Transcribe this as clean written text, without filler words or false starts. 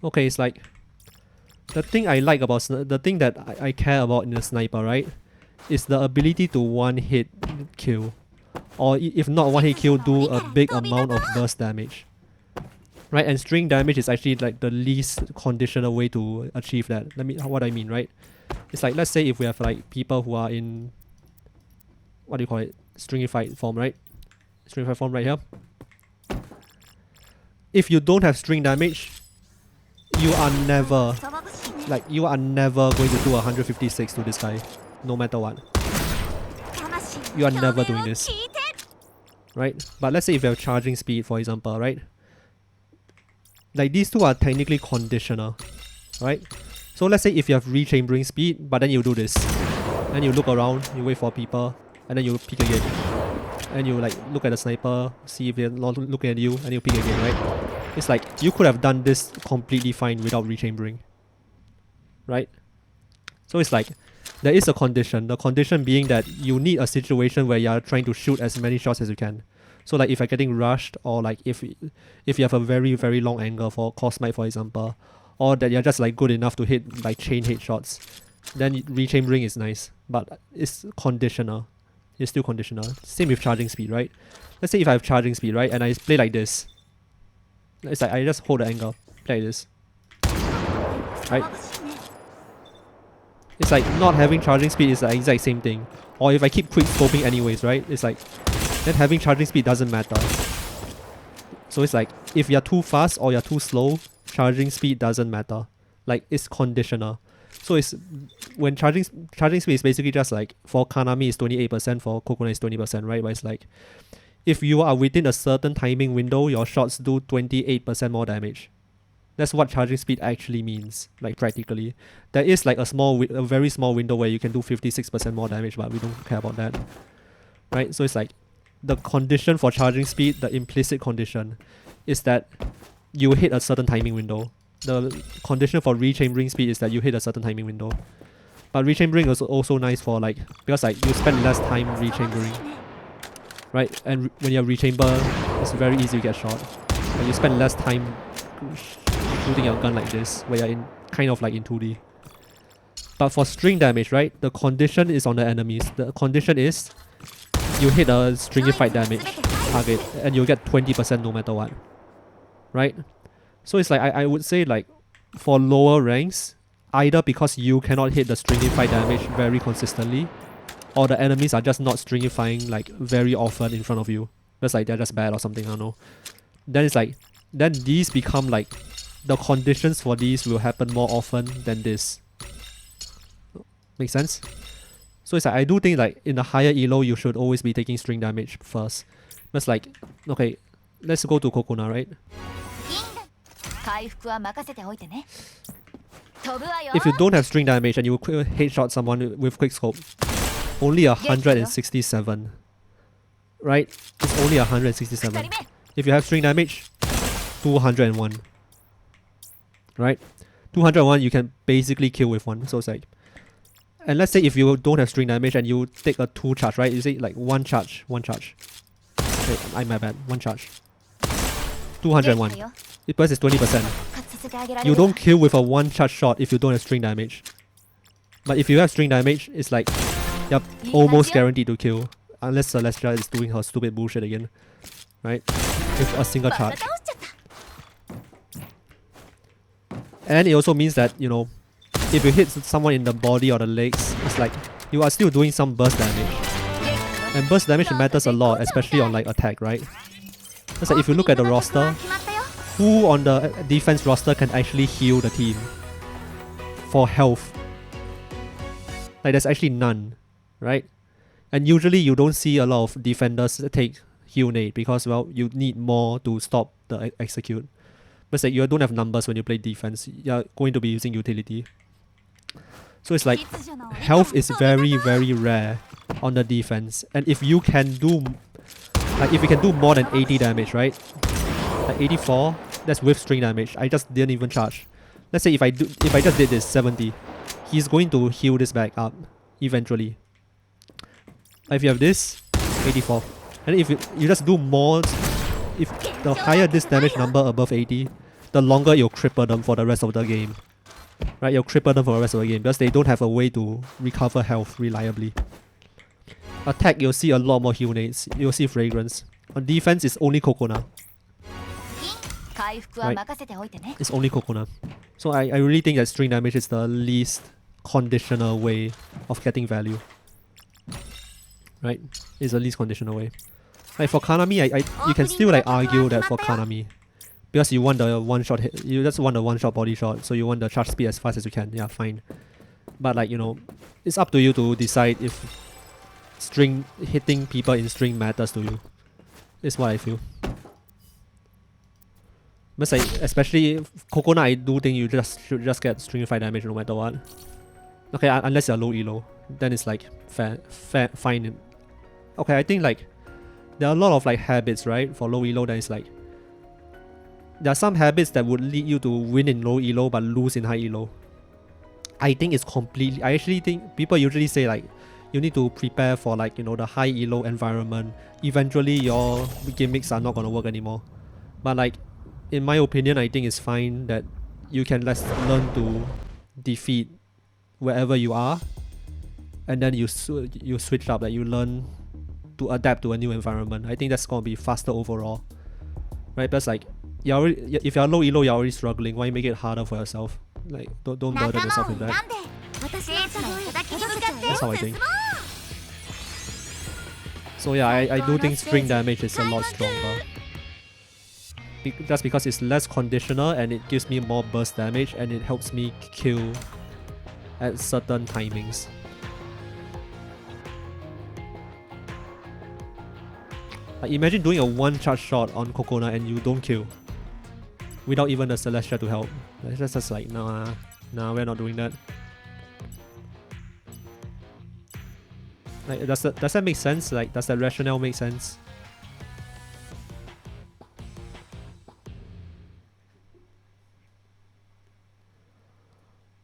okay, it's like the thing I like about the thing that I care about in the sniper, right, is the ability to one hit kill, or if not one hit kill, do a big amount of burst damage. Right, and string damage is actually like the least conditional way to achieve that. What I mean, right? It's like, let's say if we have like people who are in, what do you call it, stringified form, right? Stringified form right here. If you don't have string damage, you are never going to do 156 to this guy, no matter what. You are never doing this, right? But let's say if you have charging speed, for example, right? Like these two are technically conditional, right? So let's say if you have rechambering speed, but then you do this, then you look around, you wait for people, and then you pick again, and you like look at the sniper, see if they're not looking at you, and you pick again, right? It's like you could have done this completely fine without rechambering, right? So it's like there is a condition. The condition being that you need a situation where you are trying to shoot as many shots as you can. So like if you're getting rushed, or like if you have a very very long angle for Cosmite, for example, or that you're just like good enough to hit like chain headshots, then rechambering is nice, but it's conditional. It's still conditional. Same with charging speed, right? Let's say if I have charging speed, right, and I play like this, it's like I just hold the angle, play like this, right? It's like not having charging speed is the exact same thing. Or if I keep quick scoping anyways, right? It's like then having charging speed doesn't matter. So it's like if you're too fast or you're too slow, charging speed doesn't matter. Like it's conditional. So it's when charging speed is basically just like for Kanami is 28%, for Coconut is 20%, right? But it's like if you are within a certain timing window, your shots do 28% more damage. That's what charging speed actually means, like practically. There is like a very small window where you can do 56% more damage, but we don't care about that, right? So it's like the condition for charging speed, the implicit condition, is that you hit a certain timing window. The condition for rechambering speed is that you hit a certain timing window. But rechambering is also nice for like, because like you spend less time rechambering, right? And when you rechamber, it's very easy to get shot. And you spend less time shooting your gun like this, where you're in kind of like in 2D. But for string damage, right, the condition is on the enemies. The condition is you hit a stringified damage target and you'll get 20% no matter what, right? So it's like I would say like for lower ranks, either because you cannot hit the stringified damage very consistently, or the enemies are just not stringifying like very often in front of you. That's like they're just bad or something, I don't know. Then it's like, then these become like, the conditions for these will happen more often than this. Make sense? So it's like, I do think like in the higher elo, you should always be taking string damage first. That's like, okay, let's go to Kokona, right? If you don't have string damage and you headshot someone with quick scope, only 167, right? It's only 167. If you have string damage, 201, right? 201 you can basically kill with one. So it's like, and let's say if you don't have string damage and you take a 2 charge, right? You say like 1 charge. Okay, my bad, 1 charge. 201. Because it's 20%. You don't kill with a 1 charge shot if you don't have string damage. But if you have string damage, it's like you're almost guaranteed to kill. Unless Celestia is doing her stupid bullshit again. Right? With a single charge. And it also means that, you know, if you hit someone in the body or the legs, it's like you are still doing some burst damage. And burst damage matters a lot, especially on like attack, right? It's like if you look at the roster, who on the defense roster can actually heal the team for health? Like there's actually none, right? And usually you don't see a lot of defenders take heal nade because, well, you need more to stop the execute. But it's like you don't have numbers when you play defense. You're going to be using utility. So it's like health is very very rare on the defense. And if you can do more than 80 damage, right? Like 84, that's with string damage. I just didn't even charge. Let's say if I just did this 70, he's going to heal this back up eventually. If you have this 84, and if you just do more, if the higher this damage number above 80, the longer you'll cripple them for the rest of the game. Right, you'll cripple them for the rest of the game because they don't have a way to recover health reliably. Attack, you'll see a lot more heal nades. You'll see fragrance. On defense, it's only Kokona. Right. It's only Kokona. So I really think that string damage is the least conditional way of getting value. Right? It's the least conditional way. Like for Kanami, you can still like argue that for Kanami. Because you want the one-shot hit, you just want the one-shot body shot, so you want the charge speed as fast as you can. Yeah, fine. But like, you know, it's up to you to decide if hitting people in string matters to you. Is what I feel. But like, especially Kokona, I do think you should just get stringified damage no matter what. Okay, unless you're low elo, then it's like fine. Okay, I think like there are a lot of like habits, right? For low elo, then it's like there are some habits that would lead you to win in low elo but lose in high elo. I think it's completely. I actually think people usually say like you need to prepare for like, you know, the high elo environment. Eventually your gimmicks are not gonna work anymore. But like, in my opinion, I think it's fine that you can learn to defeat wherever you are, and then you switch up, that you learn to adapt to a new environment. I think that's gonna be faster overall, right? But like, if you're low elo, you're already struggling. Why make it harder for yourself? Like, don't burden yourself with that. That's how I think. So yeah, I do think string damage is a lot stronger. Just because it's less conditional and it gives me more burst damage and it helps me kill at certain timings. Like, imagine doing a one charge shot on Kokona and you don't kill without even the Celestia to help. It's just like, nah, we're not doing that. Like, does that make sense? Like, does that rationale make sense?